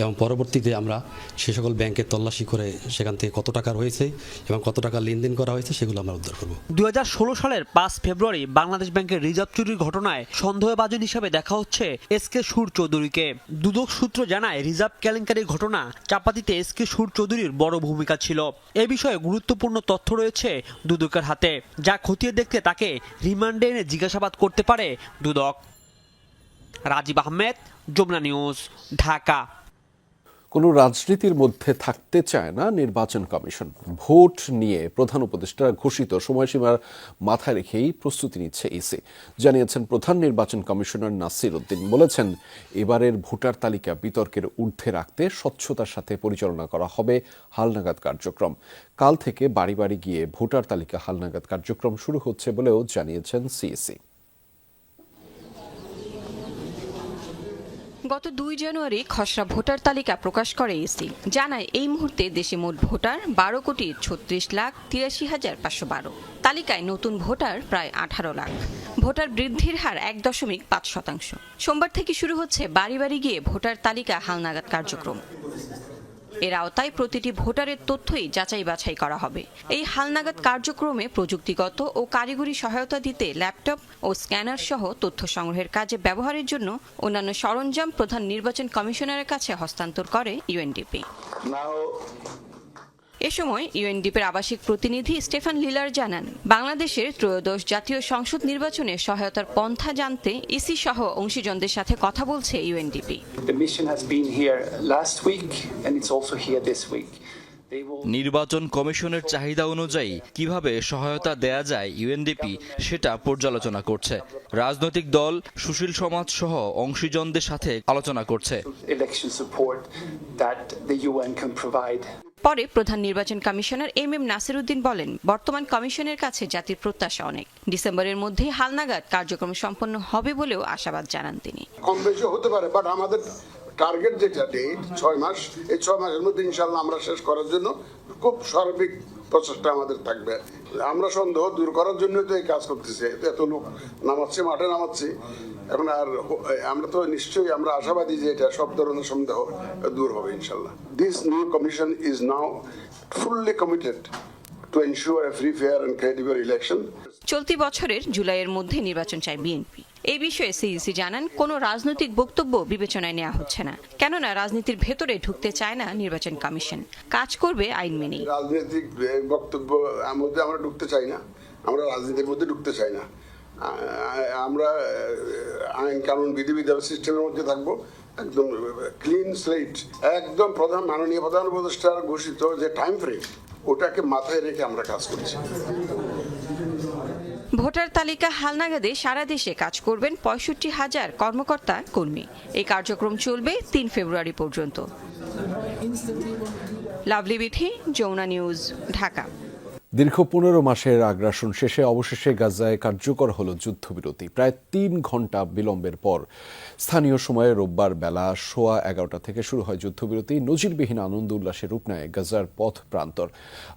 এবং পরবর্তীতে আমরা সে সকল ব্যাংকের তল্লাশি করে সেখান থেকে কত টাকা রয়েছে এবং কত টাকা লেনদেন করা হয়েছে সেগুলো আমরা উদ্ধার করব। 2016 সালের 5 ফেব্রুয়ারি বাংলাদেশ ব্যাংকের রিজার্ভ চুরির ঘটনায় সন্দেহভাজন হিসেবে দেখা হচ্ছে এসকে সুর চৌধুরীকে। দুদক সূত্র জানায়, রিজার্ভ কেলেঙ্কারির ঘটনা চাপা দিতে এসকে সুর চৌধুরীর বড় ভূমিকা ছিল। এ বিষয়ে গুরুত্বপূর্ণ তথ্য রয়েছে দুদকের হাতে, যা খতিয়ে দেখতে তাকে রিমান্ডে এনে জিজ্ঞাসাবাদ করতে পারে দুদক। রাজীব আহমেদ, যমুনা নিউজ, ঢাকা। কোনো রাজনীতির মধ্যে থাকতে চায় না নির্বাচন কমিশন। ভোট নিয়ে প্রধান উপদেষ্টা ঘোষিত সময়সীমার মাথায় রেখেই প্রস্তুতি নিচ্ছে ইসি, জানিয়েছেন প্রধান নির্বাচন কমিশনার নাসির উদ্দিন। বলেছেন, এবারের ভোটার তালিকা বিতর্কের ঊর্ধ্বে রাখতে স্বচ্ছতার সাথে পরিচালনা করা হবে হালনাগাদ কার্যক্রম। কাল থেকে বাড়ি বাড়ি গিয়ে ভোটার তালিকা হালনাগাদ কার্যক্রম শুরু হচ্ছে বলেও জানিয়েছেন সিইসি। গত 2 জানুয়ারি খসড়া ভোটার তালিকা প্রকাশ করে ইসি, জানায় এই মুহূর্তে দেশে মোট ভোটার 12,36,83,512। তালিকায় নতুন ভোটার প্রায় 18 লাখ। ভোটার বৃদ্ধির হার 1.5%। সোমবার থেকে শুরু হচ্ছে বাড়ি বাড়ি গিয়ে ভোটার তালিকা হালনাগাদ কার্যক্রম। এর আওতায় প্রতিটি ভোটারের তথ্যই যাচাই বাছাই করা হবে। এই হালনাগাদ কার্যক্রমে প্রযুক্তিগত ও কারিগরি সহায়তা দিতে ল্যাপটপ ও স্ক্যানার সহ তথ্য সংগ্রহের কাজে ব্যবহারের জন্য অন্যান্য সরঞ্জাম প্রধান নির্বাচন কমিশনারের কাছে হস্তান্তর করে ইউএনডিপি। এ সময় ইউএনডিপির আবাসিক প্রতিনিধি স্টেফান লিলার জানান, বাংলাদেশের ত্রয়োদশ জাতীয় সংসদ নির্বাচনে সহায়তার পন্থা জানতে ইসি সহ অংশীজনদের সাথে কথা বলছে ইউএনডিপি। নির্বাচন কমিশনের চাহিদা অনুযায়ী কিভাবে সহায়তা দেয়া যায় ইউএনডিপি সেটা পর্যালোচনা করছে। রাজনৈতিক দল, সুশীল সমাজ সহ অংশীজনদের সাথে আলোচনা করছে। পরে প্রধান নির্বাচন কমিশনার MM নাসিরউদ্দিন বলেন, বর্তমান কমিশনের কাছে জাতির প্রত্যাশা অনেক। ডিসেম্বরের মধ্যে হালনাগাদ কার্যক্রম সম্পন্ন হবে বলেও আশাবাদ জানান তিনি। কম বেশি হতে পারে, বাট আমাদের টার্গেট যেটা ডেট 6 মাস, এই 6 মাসের মধ্যে ইনশাল্লাহ আমরা শেষ করার জন্য খুব সার্বিক প্রচেষ্টা আমাদের থাকবে। আমরা সন্দেহ দূর করার জন্য তো এই কাজ করতেছি, এত লোক নামাচ্ছি, মাঠে নামাচ্ছি। এখন আর আমরা তো নিশ্চয়ই আমরা আশাবাদী যে এটা সব ধরনের সন্দেহ দূর হবে ইনশাল্লাহ। This new commission is now fully committed to ensure a free, fair and credible election. চলতি বছরের জুলাইয়ের মধ্যে নির্বাচন চায় বিএনপি। এই বিষয়ে সিইসি জানান, কোনো রাজনৈতিক বক্তব্য বিবেচনায় নেওয়া হচ্ছে না, কেননা রাজনীতির ভেতরে ঢুকতে চায় না নির্বাচন কমিশন, কাজ করবে আইন মেনেই। রাজনৈতিক বক্তব্য মধ্যে আমরা ঢুকতে চাই না, আমরা রাজনীতির মধ্যে ঢুকতে চাই না। আমরা আইন কানুন বিধিবিধান সিস্টেমের মধ্যে থাকবো, একদম ক্লিন স্লেট, একদম মাননীয় প্রধান উপদেষ্টার ঘোষিত যে টাইম ফ্রেম, ওটাকে মাথায় রেখে আমরা কাজ করছি। ভোটার তালিকা হালনাগাদে সারা দেশে কাজ করবেন 65,000 কর্মকর্তা কর্মী। এই কার্যক্রম চলবে 3 ফেব্রুয়ারি পর্যন্ত। লাভলি বিথি, যমুনা নিউজ, ঢাকা। দীর্ঘ 15 মাসের আগ্রাসন শেষে অবশেষে গাজায় কার্যকর হলো যুদ্ধবিরতি। প্রায় 3 ঘন্টা বিলম্বের পর স্থানীয় সময়ে রোববার বেলা 11:15 থেকে শুরু হয় যুদ্ধবিরতি। নজিরবিহীন আনন্দ উল্লাসে রূপ নেয় গাজার পথ প্রান্তর।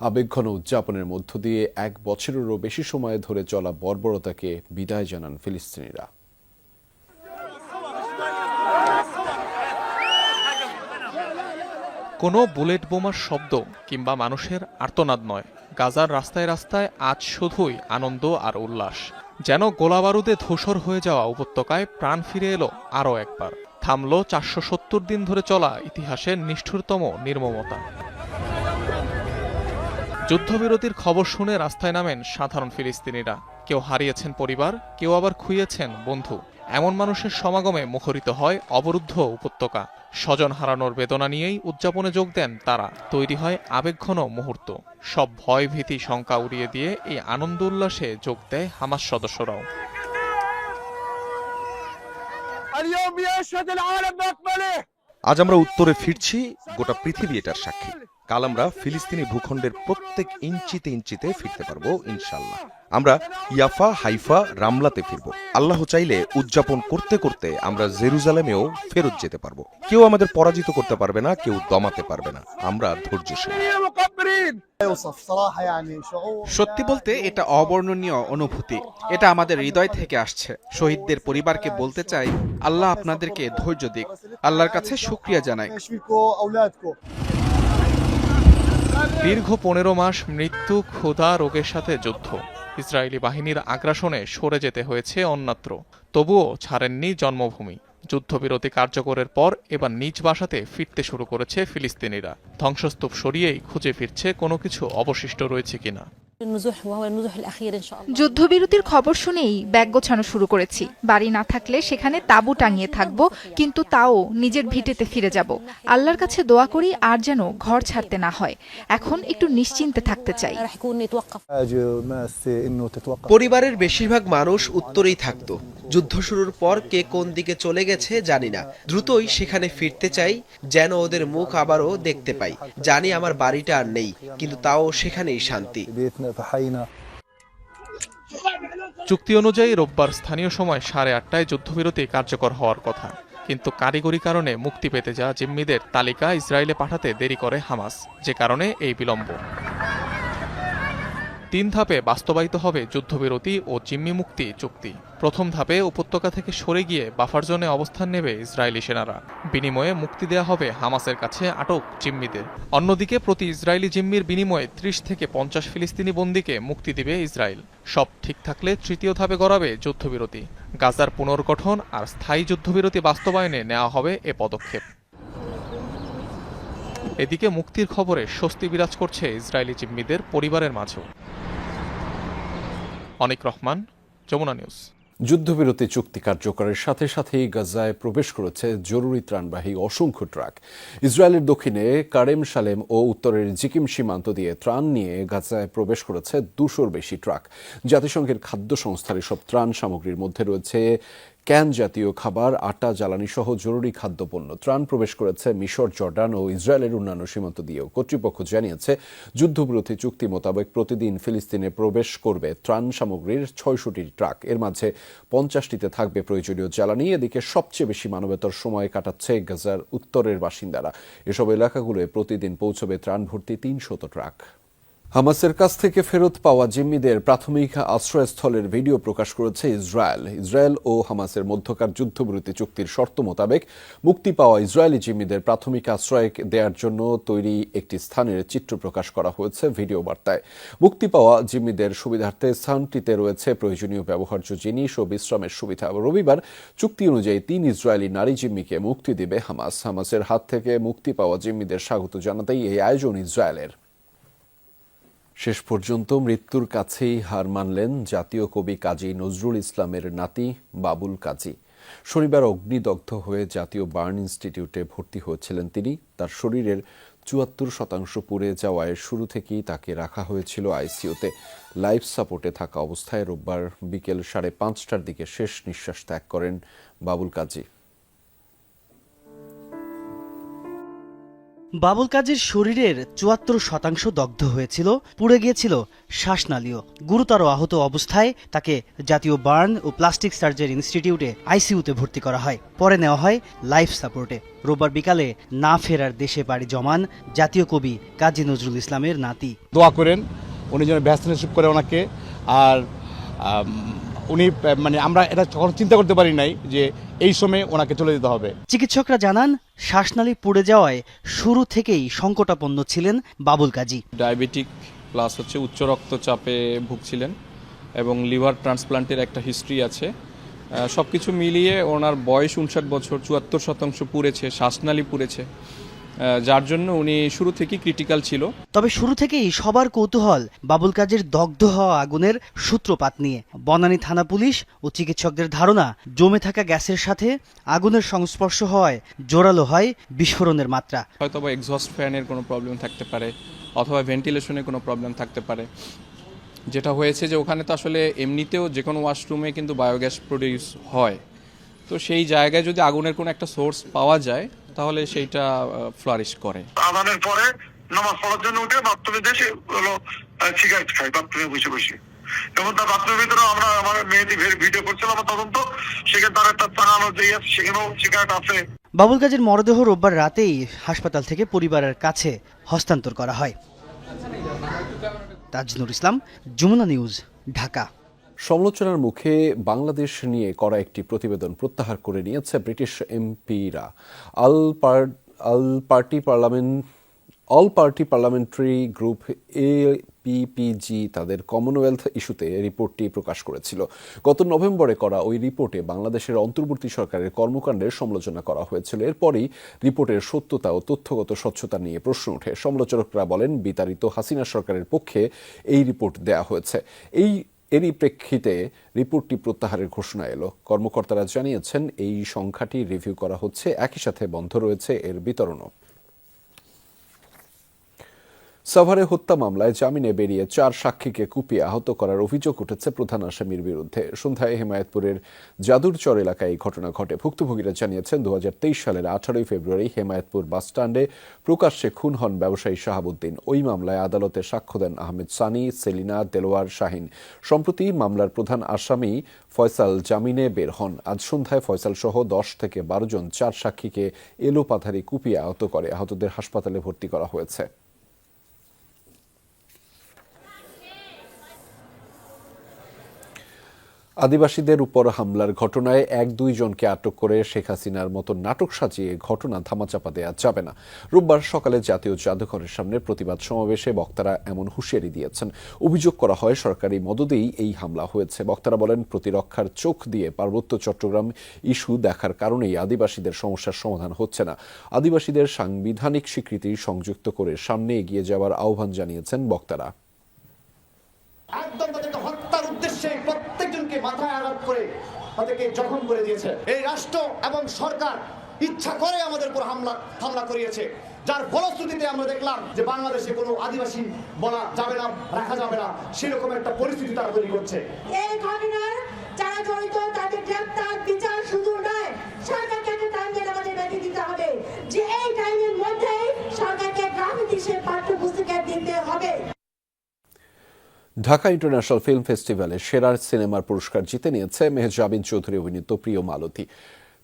আবেগঘন উদযাপনের মধ্য দিয়ে 1 বছরেরও বেশি সময় ধরে চলা বর্বরতাকে বিদায় জানান ফিলিস্তিনিরা। কোনো বুলেট বোমার শব্দ কিংবা মানুষের আর্তনাদ নয়, গাজার রাস্তায় রাস্তায় আজ শুধুই আনন্দ আর উল্লাস। যেন গোলাবারুদে ধূসর হয়ে যাওয়া উপত্যকায় প্রাণ ফিরে এলো আরও একবার। থামল 470 দিন ধরে চলা ইতিহাসের নিষ্ঠুরতম নির্মমতা। যুদ্ধবিরতির খবর শুনে রাস্তায় নামেন সাধারণ ফিলিস্তিনিরা। কেউ হারিয়েছেন পরিবার, কেউ আবার খুইয়েছেন বন্ধু। এমন মানুষের সমাগমে মুখরিত হয় অবরুদ্ধ উপত্যকা। স্বজন হারানোর বেদনা নিয়েই উদযাপনে যোগ দেন তারা। তৈরি হয় আবেগঘন মুহূর্ত। সব ভয় ভীতি শঙ্কা উড়িয়ে দিয়ে এই আনন্দ উল্লাসে যোগ দেয় হামাস সদস্যরাও। আজ আমরা উত্তরে ফিরছি, গোটা পৃথিবী এটার সাক্ষী। কাল আমরা ফিলিস্তিনি ভূখণ্ডের প্রত্যেক ইঞ্চিতে ইঞ্চিতে ফিরতে পারবো ইনশাল্লাহ। আমরা ইয়াফা, হাইফা, রামলাতে ফিরব। আল্লাহ চাইলে উদযাপন করতে করতে আমরা জেরুজালেমেও ফেরত যেতে পারবো। কেউ আমাদের পরাজিত করতে পারবে না, কেউ দমাতে পারবে না। আমরা ধৈর্যশীল। সত্যি বলতে এটা অবর্ণনীয় অনুভূতি। এটা আমাদের হৃদয় থেকে আসছে। শহীদদের পরিবারকে বলতে চাই, আল্লাহ আপনাদেরকে ধৈর্য দিক। আল্লাহর কাছে শুকরিয়া জানাই। দীর্ঘ 15 মাস মৃত্যু, ক্ষুধা, রোগের সাথে যুদ্ধ। ইসরায়েলি বাহিনীর আগ্রাসনে সরে যেতে হয়েছে অন্যত্র, তবুও ছাড়েননি জন্মভূমি। যুদ্ধবিরতি কার্যকরের পর এবার নিজ বাসাতে ফিরতে শুরু করেছে ফিলিস্তিনিরা। ধ্বংসস্তূপ সরিয়েই খুঁজে ফিরছে কোনো কিছু অবশিষ্ট রয়েছে কিনা। যুদ্ধবিরতির খবর শুনেই ব্যাগ গোছানো শুরু করেছি। বাড়ি না থাকলে সেখানে তাঁবু টাঙিয়ে থাকবো, কিন্তু তাও নিজের ভিটেতে ফিরে যাব। আল্লাহর কাছে দোয়া করি আর যেন ঘর ছাড়তে না হয়। এখন একটু নিশ্চিন্তে থাকতে চাই। পরিবারের বেশিরভাগ মানুষ উত্তরেই থাকতো। যুদ্ধ শুরুর পর কে কোন দিকে চলে গেছে জানি না। দ্রুতই সেখানে ফিরতে চাই, যেন ওদের মুখ আবারও দেখতে পাই। জানি আমার বাড়িটা আর নেই, কিন্তু তাও সেখানেই শান্তি। চুক্তি অনুযায়ী রোববার স্থানীয় সময় 8:30টায় যুদ্ধবিরতি কার্যকর হওয়ার কথা, কিন্তু কারিগরি কারণে মুক্তি পেতে যাওয়া জিম্মিদের তালিকা ইসরায়েলে পাঠাতে দেরি করে হামাস, যে কারণে এই বিলম্ব। 3 ধাপে বাস্তবায়িত হবে যুদ্ধবিরতি ও জিম্মি মুক্তি চুক্তি। প্রথম ধাপে উপত্যকা থেকে সরে গিয়ে বাফার জোনে অবস্থান নেবে ইসরায়েলি সেনারা। বিনিময়ে মুক্তি দেয়া হবে হামাসের কাছে আটক জিম্মিদের। অন্যদিকে প্রতি ইসরায়েলি জিম্মির বিনিময়ে 30 থেকে 50 ফিলিস্তিনি বন্দীকে মুক্তি দিবে ইসরায়েল। সব ঠিক থাকলে তৃতীয় ধাপে গড়াবে যুদ্ধবিরতি। গাজার পুনর্গঠন আর স্থায়ী যুদ্ধবিরতি বাস্তবায়নে নেওয়া হবে এ পদক্ষেপ। এদিকে মুক্তির খবরে স্বস্তি বিরাজ করছে ইসরায়েলি জিম্মিদের পরিবারের মাঝেও। অনিক রহমান, যমুনা নিউজ। যুদ্ধবিরতি চুক্তি কার্যকরের সাথে সাথেই গাজায় প্রবেশ করেছে জরুরি ত্রাণবাহী অসংখ্য ট্রাক। ইসরায়েলের দক্ষিণে কারেম শালেম ও উত্তরের জিকিম সীমান্ত দিয়ে ত্রাণ নিয়ে গাজায় প্রবেশ করেছে 200-র বেশি ট্রাক। জাতিসংঘের খাদ্য সংস্থার এসব ত্রাণ সামগ্রীর মধ্যে রয়েছে ক্যান জাতীয় খাবার, আটা, জ্বালানি সহ জরুরি খাদ্যপণ্য ত্রাণ প্রবেশ করেছে মিশর, জর্ডান ও ইসরায়েলের অন্যান্য সীমান্ত দিয়েও। কর্তৃপক্ষ জানিয়েছে, যুদ্ধবিরতি চুক্তি মোতাবেক প্রতিদিন ফিলিস্তিনে প্রবেশ করবে ত্রাণ সামগ্রীর ৬০০টি ট্রাক। এর মাঝে ৫০টিতে থাকবে প্রয়োজনীয় জ্বালানি। এদিকে সবচেয়ে বেশি মানবেতর সময় কাটাচ্ছে গাজার উত্তরের বাসিন্দারা। এসব এলাকাগুলোয় প্রতিদিন পৌঁছবে ত্রাণ ভর্তি ৩০০ ট্রাক। হামাসের কাছ থেকে ফেরত পাওয়া জিম্মিদের প্রাথমিক আশ্রয়স্থলের ভিডিও প্রকাশ করেছে ইসরায়েল। ইসরায়েল ও হামাসের মধ্যকার যুদ্ধবিরতি চুক্তির শর্ত মোতাবেক মুক্তি পাওয়া ইসরায়েলি জিম্মিদের প্রাথমিক আশ্রয় দেওয়ার জন্য তৈরি একটি স্থানের চিত্র প্রকাশ করা হয়েছে ভিডিও বার্তায়। মুক্তি পাওয়া জিম্মিদের সুবিধার্থে স্থানটিতে রয়েছে প্রয়োজনীয় ব্যবহার্য জিনিস ও বিশ্রামের সুবিধা। রবিবার চুক্তি অনুযায়ী ৩ ইসরায়েলি নারী জিম্মিকে মুক্তি দেবে হামাস। হামাসের হাত থেকে মুক্তি পাওয়া জিম্মিদের স্বাগত জানাতেই এই আয়োজন ইসরায়েলের। শেষ পর্যন্ত মৃত্যুর কাছেই হার মানলেন জাতীয় কবি কাজী নজরুল ইসলামের নাতি বাবুল কাজী। শনিবার অগ্নিদগ্ধ হয়ে জাতীয় বার্ন ইনস্টিটিউটে ভর্তি হয়েছিলেন তিনি। তার শরীরের ৭৪% পুড়ে যাওয়ায় শুরু থেকেই তাকে রাখা হয়েছিল আইসিইউতে। লাইফ সাপোর্টে থাকা অবস্থায় রোববার বিকেল ৫:৩০টার দিকে শেষ নিঃশ্বাস ত্যাগ করেন বাবুল কাজী। বাবুল কাজীর শরীরের ৭৪% দগ্ধ হয়েছিল, পুড়ে গিয়েছিল শ্বাসনালীও। গুরুতর আহত অবস্থায় তাকে জাতীয় বার্ন ও প্লাস্টিক সার্জারি ইনস্টিটিউটে আইসিইউতে ভর্তি করা হয়। পরে নেওয়া হয় লাইফ সাপোর্টে। রোববার বিকালে না ফেরার দেশে পাড়ি জমান জাতীয় কবি কাজী নজরুল ইসলামের নাতি। দোয়া করেন উনি যেন ব্যস্ত নসিব করে ওনাকে। আর উনি আমরা এটা কখনো চিন্তা করতে পারি নাই যে এই সময় ওনাকে চলে যেতে হবে। চিকিৎসকরা জানান, শ্বাসনালী পুড়ে যাওয়ায় শুরু থেকেই সংকটাপন্ন ছিলেন বাবুল কাজী। ডায়াবেটিক প্লাস উচ্চ রক্তচাপে ভুগছিলেন এবং লিভার ট্রান্সপ্লান্টের একটা হিস্ট্রি আছে। সবকিছু মিলিয়ে ওনার বয়স 59 বছর, ৭৪% পুড়েছে, শ্বাসনালী পুড়েছে, যার জন্য উনি শুরু থেকেই ক্রিটিক্যাল ছিল। তবে শুরু থেকেই সবার কৌতূহল বাবুল কাজীর দগ্ধ হওয়া আগুনের সূত্রপাত নিয়ে। বনানী থানা পুলিশ ও চিকিৎসকদের ধারণা, জমে থাকা গ্যাসের সাথে আগুনের সংস্পর্শ হওয়ায় জোরালো হয় বিস্ফোরণের মাত্রা। হয়তোবা এক্সস্ট ফ্যানের কোনো প্রবলেম থাকতে পারে অথবা ভেন্টিলেশনের কোনো প্রবলেম থাকতে পারে। যেটা হয়েছে যে ওখানে তো আসলে এমনিতেও যে কোনো ওয়াশরুমে কিন্তু বায়োগ্যাস প্রডিউস হয়, তো সেই জায়গায় যদি আগুনের কোনো একটা সোর্স পাওয়া যায় তাহলে সেইটা ফ্লারিশ করে। আজানের পরে নামাজ পড়ার জন্য উঠে বাথরুমে দেশে হলো সিগারেট খাই বাথরুমে বসে বসে। এবং তার বাথরুমের ভিতরে আমরা আমার মেয়েটি ভিডিও করছিলাম তদন্ত, সেখানে তার একটা চাঙানো যে সেখানেও সিগারেট আছে। বাবুল কাজীর মরদেহ রোববার রাতেই হাসপাতাল থেকে পরিবারের কাছে হস্তান্তর করা হয়। তাজনুর ইসলাম, যমুনা নিউজ, ঢাকা। সমালোচনার মুখে বাংলাদেশ নিয়ে করা একটি প্রতিবেদন প্রত্যাহার করে নিয়েছে ব্রিটিশ এমপিরা। All party parliamentary group APPG তাদের কমনওয়েলথ ইস্যুতে রিপোর্টটি প্রকাশ করেছিল। গত নভেম্বরে করা ওই রিপোর্টে বাংলাদেশের অন্তর্বর্তী সরকারের কর্মকাণ্ডের সমালোচনা করা হয়েছিল। এরপরই রিপোর্টের সত্যতা ও তথ্যগত স্বচ্ছতা নিয়ে প্রশ্ন ওঠে। সমালোচকরা বলেন, বিতাড়িত হাসিনা সরকারের পক্ষে এই রিপোর্ট দেয়া হয়েছে। এরই প্রেক্ষিতে রিপোর্টটি প্রত্যাহারের ঘোষণা এলো। কর্মকর্তারা জানিয়েছেন, এই সংখ্যাটি রিভিউ করা হচ্ছে, একই সাথে বন্ধ রয়েছে এর বিতরণও। সাভারে হত্যা মামলায় জামিনে বেরিয়ে 4 সাক্ষীকে কুপিয়ে আহত করার অভিযোগ উঠেছে প্রধান আসামির বিরুদ্ধে। সন্ধ্যায় হেমায়েতপুরের যাদুরচর এলাকায় এই ঘটনা ঘটে। ভুক্তভোগীরা জানিয়েছেন, 2023 সালের 18 ফেব্রুয়ারি হেমায়েতপুর বাসস্ট্যান্ডে প্রকাশ্যে খুন হন ব্যবসায়ী শাহাবুদ্দিন। ওই মামলায় আদালতে সাক্ষ্য দেন আহমেদ সানি, সেলিনা, দেলোয়ার, শাহিন। সম্প্রতি মামলার প্রধান আসামি ফয়সাল জামিনে বের হন। আজ সন্ধ্যায় ফয়সাল সহ 10 থেকে 12 জন 4 সাক্ষীকে এলোপাথারি কুপিয়ে আহত করে। আহতদের হাসপাতালে ভর্তি করা হয়েছে। আদিবাসীদের উপর হামলার ঘটনায় 1-2 জনকে আটক করে শেখ হাসিনার মতো নাটক সাজিয়ে ঘটনা ধামাচাপা দেওয়া যাবে না। রোববার সকালে জাতীয় জাদুঘরের সামনে প্রতিবাদ সমাবেশে বক্তারা এমন হুঁশিয়ারি দিয়েছেন। অভিযোগ করা হয়, সরকারি মদদেই এই হামলা হয়েছে। বক্তারা বলেন, প্রতিরক্ষার চোখ দিয়ে পার্বত্য চট্টগ্রাম ইস্যু দেখার কারণেই আদিবাসীদের সমস্যার সমাধান হচ্ছে না। আদিবাসীদের সাংবিধানিক স্বীকৃতি সংযুক্ত করে সামনে এগিয়ে যাওয়ার আহ্বান জানিয়েছেন বক্তারা। হত্যার উদ্দেশ্যে প্রত্যেকজনকে মাথায় আঘাত করে তাদেরকে জখম করে দিয়েছে। এই রাষ্ট্র এবং সরকার ইচ্ছা করে আমাদের উপর হামলা করিয়েছে, যার ফলশ্রুতিতে আমরা দেখলাম যে বাংলাদেশে কোনো আদিবাসী বলা যাবে না, রাখা যাবে না, সেরকম একটা পরিস্থিতি তারা তৈরি করছে। এই ঘটনার যারা জড়িত তাদের গ্রেফতার, বিচার ঢাকা ইন্টারন্যাশনাল ফিল্ম ফেস্টিভ্যালে সেরা সিনেমার পুরস্কার জিতে নিয়েছে মেহজাবিন চৌধুরী অভিনীত প্রিয় মালতী।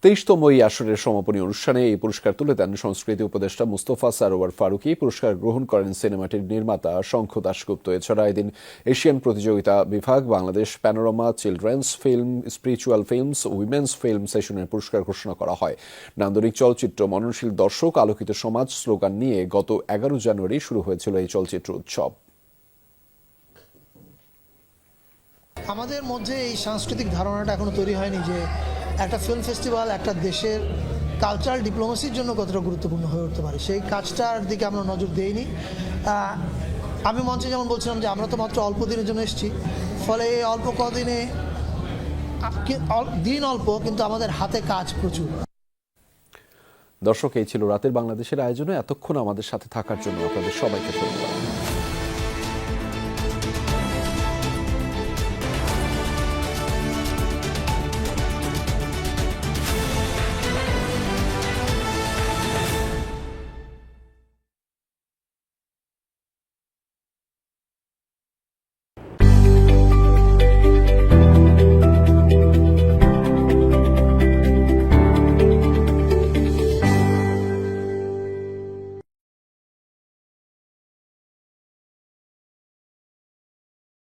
23তম এই আসরের সমাপনী অনুষ্ঠানে এই পুরস্কার তুলে দেন সংস্কৃতি উপদেষ্টা মুস্তফা সারোয়ার ফারুকী। পুরস্কার গ্রহণ করেন সিনেমাটির নির্মাতা শঙ্খ দাশগুপ্ত। এছাড়া এদিন এশিয়ান প্রতিযোগিতা বিভাগ, Bangladesh panorama, children's film, spiritual films, women's film সেশনের পুরস্কার ঘোষণা করা হয়। নান্দনিক চলচ্চিত্র, মননশীল দর্শক, আলোকিত সমাজ স্লোগান নিয়ে গত 11 জানুয়ারি শুরু হয়েছিল এই চলচ্চিত্র উৎসব। আমাদের মধ্যে এই সাংস্কৃতিক ধারণাটা এখনো তৈরি হয়নি যে একটা ফিল্ম ফেস্টিভ্যাল একটা দেশের কালচারাল ডিপ্লোমেসির জন্য কতটা গুরুত্বপূর্ণ হয়ে উঠতে পারে, সেই কাজটার দিকে আমরা নজর দেইনি। আমি মঞ্চে যেমন বলছিলাম যে আমরা তো মাত্র অল্প দিনের জন্য এসেছি, ফলে এই অল্প কদিনে দিন অল্প, কিন্তু আমাদের হাতে কাজ প্রচুর। দর্শক, এই ছিল রাতের বাংলাদেশের আয়োজনে। এতক্ষণ আমাদের সাথে থাকার জন্য আপনাদের সবাইকে ধন্যবাদ।